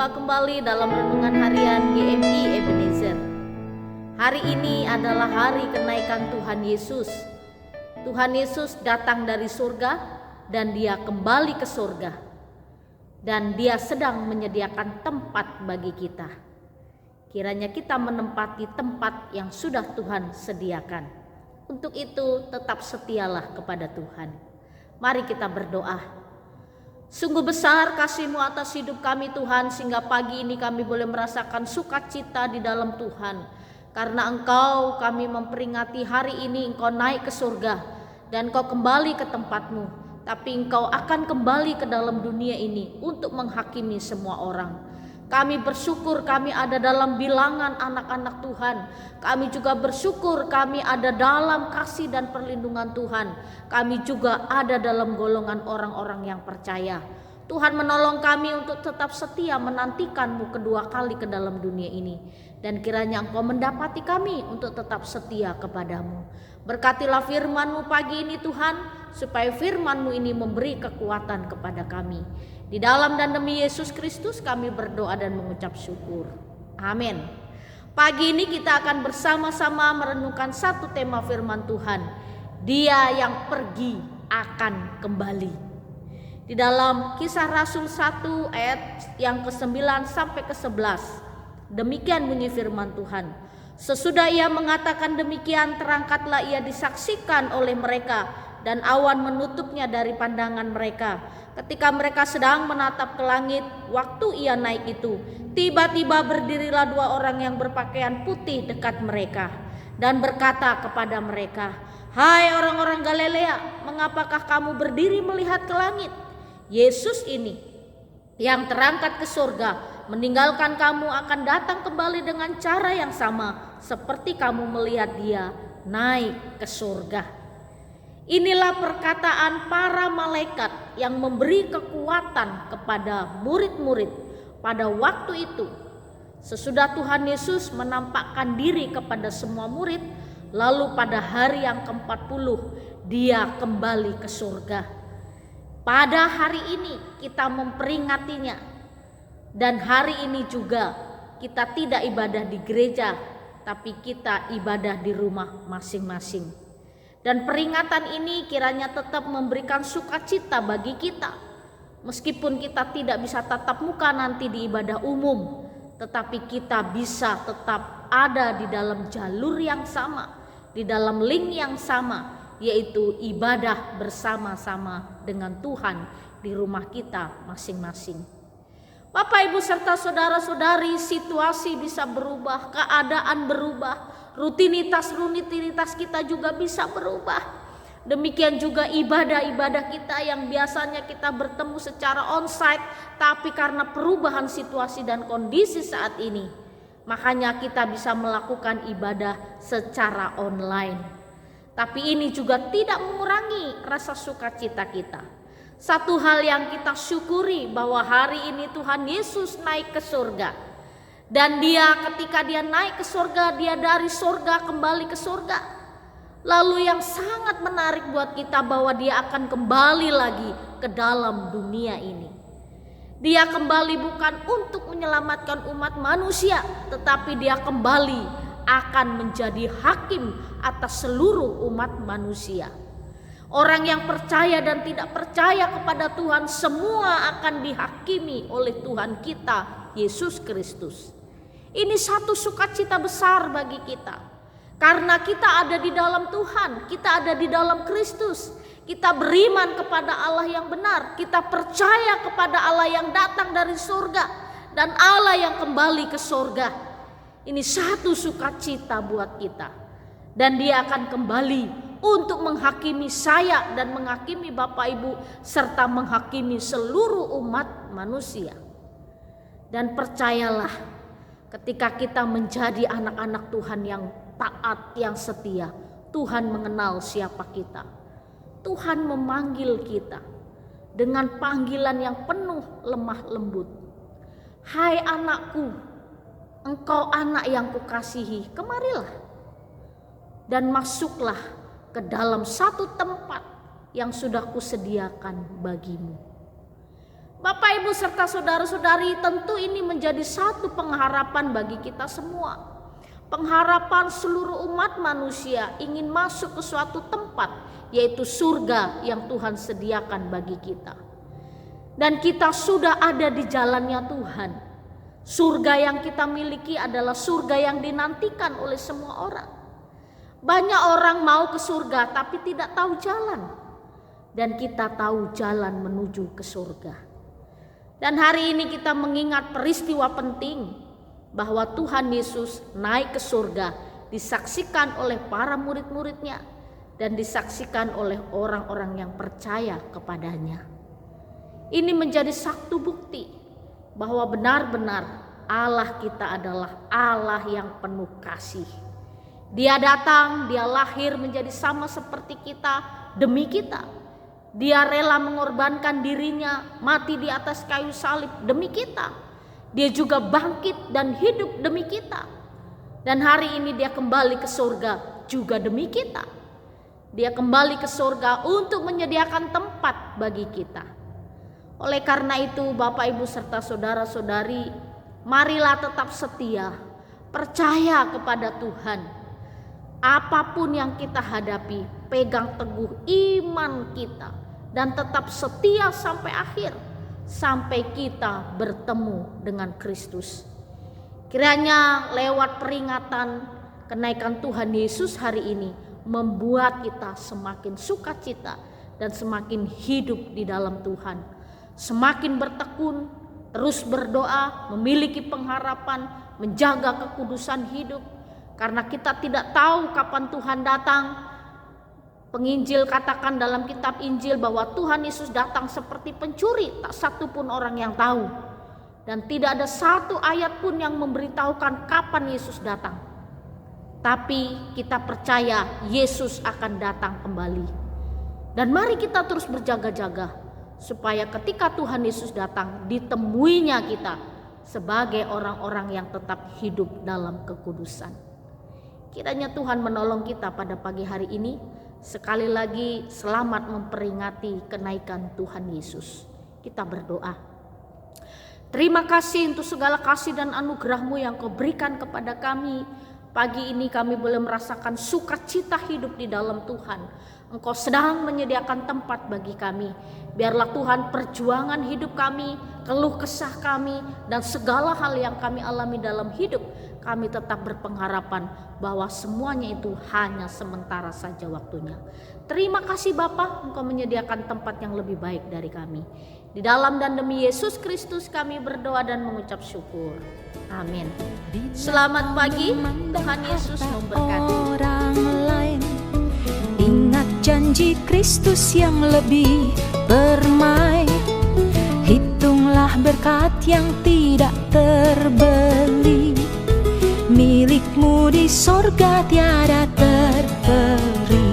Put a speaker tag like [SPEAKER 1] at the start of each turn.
[SPEAKER 1] Berjumpa kembali dalam renungan harian GMI Ebenezer. Hari ini adalah hari kenaikan Tuhan Yesus. Tuhan Yesus datang dari surga dan dia kembali ke surga. Dan dia sedang menyediakan tempat bagi kita. Kiranya kita menempati tempat yang sudah Tuhan sediakan. Untuk itu tetap setialah kepada Tuhan. Mari kita berdoa. Sungguh besar kasih-Mu atas hidup kami Tuhan, sehingga pagi ini kami boleh merasakan sukacita di dalam Tuhan. Karena Engkau, kami memperingati hari ini Engkau naik ke surga dan Engkau kembali ke tempat-Mu. Tapi Engkau akan kembali ke dalam dunia ini untuk menghakimi semua orang. Kami bersyukur kami ada dalam bilangan anak-anak Tuhan. Kami juga bersyukur kami ada dalam kasih dan perlindungan Tuhan. Kami juga ada dalam golongan orang-orang yang percaya. Tuhan menolong kami untuk tetap setia menantikan-Mu kedua kali ke dalam dunia ini. Dan kiranya Engkau mendapati kami untuk tetap setia kepada-Mu. Berkatilah firman-Mu pagi ini Tuhan, supaya firman-Mu ini memberi kekuatan kepada kami. Di dalam dan demi Yesus Kristus kami berdoa dan mengucap syukur. Amin. Pagi ini kita akan bersama-sama merenungkan satu tema firman Tuhan. Dia yang pergi akan kembali. Di dalam Kisah Rasul 1 ayat yang ke-9 sampai ke-11. Demikian bunyi firman Tuhan. Sesudah ia mengatakan demikian, terangkatlah ia disaksikan oleh mereka, dan awan menutupnya dari pandangan mereka. Ketika mereka sedang menatap ke langit, waktu ia naik itu, tiba-tiba berdirilah dua orang yang berpakaian putih dekat mereka dan berkata kepada mereka, "Hai orang-orang Galilea, mengapakah kamu berdiri melihat ke langit? Yesus ini yang terangkat ke surga meninggalkan kamu akan datang kembali dengan cara yang sama seperti kamu melihat dia naik ke surga." Inilah perkataan para malaikat yang memberi kekuatan kepada murid-murid pada waktu itu. Sesudah Tuhan Yesus menampakkan diri kepada semua murid, lalu pada hari yang ke-40 dia kembali ke surga. Pada hari ini kita memperingatinya, dan hari ini juga kita tidak ibadah di gereja, tapi kita ibadah di rumah masing-masing. Dan peringatan ini kiranya tetap memberikan sukacita bagi kita. Meskipun kita tidak bisa tatap muka nanti di ibadah umum, tetapi kita bisa tetap ada di dalam jalur yang sama, di dalam link yang sama, yaitu ibadah bersama-sama dengan Tuhan di rumah kita masing-masing. Bapak, Ibu, serta saudara-saudari, situasi bisa berubah, keadaan berubah, rutinitas kita juga bisa berubah. Demikian juga ibadah-ibadah kita yang biasanya kita bertemu secara onsite, tapi karena perubahan situasi dan kondisi saat ini, makanya kita bisa melakukan ibadah secara online. Tapi ini juga tidak mengurangi rasa sukacita kita. Satu hal yang kita syukuri bahwa hari ini Tuhan Yesus naik ke surga. Dan dia ketika dia naik ke surga, dia dari surga kembali ke surga. Lalu yang sangat menarik buat kita bahwa dia akan kembali lagi ke dalam dunia ini. Dia kembali bukan untuk menyelamatkan umat manusia, tetapi dia kembali akan menjadi hakim atas seluruh umat manusia. Orang yang percaya dan tidak percaya kepada Tuhan semua akan dihakimi oleh Tuhan kita, Yesus Kristus. Ini satu sukacita besar bagi kita. Karena kita ada di dalam Tuhan, kita ada di dalam Kristus. Kita beriman kepada Allah yang benar, kita percaya kepada Allah yang datang dari surga dan Allah yang kembali ke surga. Ini satu sukacita buat kita. Dan dia akan kembali untuk menghakimi saya dan menghakimi Bapak Ibu serta menghakimi seluruh umat manusia. Dan percayalah, ketika kita menjadi anak-anak Tuhan yang taat, yang setia, Tuhan mengenal siapa kita. Tuhan memanggil kita dengan panggilan yang penuh lemah lembut. Hai anakku, engkau anak yang kukasihi, kemarilah dan masuklah ke dalam satu tempat yang sudah kusediakan bagimu. Bapak, Ibu, serta saudara-saudari, tentu ini menjadi satu pengharapan bagi kita semua. Pengharapan seluruh umat manusia ingin masuk ke suatu tempat, yaitu surga yang Tuhan sediakan bagi kita. Dan kita sudah ada di jalannya Tuhan. Surga yang kita miliki adalah surga yang dinantikan oleh semua orang. Banyak orang mau ke surga tapi tidak tahu jalan. Dan kita tahu jalan menuju ke surga. Dan hari ini kita mengingat peristiwa penting bahwa Tuhan Yesus naik ke surga, disaksikan oleh para murid-muridnya dan disaksikan oleh orang-orang yang percaya kepadanya. Ini menjadi satu bukti bahwa benar-benar Allah kita adalah Allah yang penuh kasih. Dia datang, dia lahir menjadi sama seperti kita demi kita. Dia rela mengorbankan dirinya, mati di atas kayu salib demi kita. Dia juga bangkit dan hidup demi kita. Dan hari ini dia kembali ke surga juga demi kita. Dia kembali ke surga untuk menyediakan tempat bagi kita. Oleh karena itu, Bapak, Ibu, serta saudara-saudari, marilah tetap setia, percaya kepada Tuhan. Apapun yang kita hadapi, pegang teguh iman kita dan tetap setia sampai akhir. Sampai kita bertemu dengan Kristus. Kiranya lewat peringatan kenaikan Tuhan Yesus hari ini membuat kita semakin sukacita dan semakin hidup di dalam Tuhan. Semakin bertekun, terus berdoa, memiliki pengharapan, menjaga kekudusan hidup. Karena kita tidak tahu kapan Tuhan datang. Penginjil katakan dalam kitab Injil bahwa Tuhan Yesus datang seperti pencuri, tak satu pun orang yang tahu. Dan tidak ada satu ayat pun yang memberitahukan kapan Yesus datang. Tapi kita percaya Yesus akan datang kembali. Dan mari kita terus berjaga-jaga supaya ketika Tuhan Yesus datang ditemuinya kita sebagai orang-orang yang tetap hidup dalam kekudusan. Kiranya Tuhan menolong kita pada pagi hari ini. Sekali lagi selamat memperingati kenaikan Tuhan Yesus. Kita berdoa. Terima kasih untuk segala kasih dan anugerah-Mu yang Kau berikan kepada kami. Pagi ini kami boleh merasakan sukacita hidup di dalam Tuhan. Engkau sedang menyediakan tempat bagi kami. Biarlah Tuhan perjuangan hidup kami, keluh kesah kami, dan segala hal yang kami alami dalam hidup, kami tetap berpengharapan bahwa semuanya itu hanya sementara saja waktunya. Terima kasih Bapa, Engkau menyediakan tempat yang lebih baik dari kami. Di dalam dan demi Yesus Kristus kami berdoa dan mengucap syukur. Amin. Selamat pagi, Tuhan Yesus memberkati.
[SPEAKER 2] Orang lain ingat janji Kristus yang lebih permai. Hitunglah berkat yang tidak terbeli. Milikmu di sorga tiada terperi.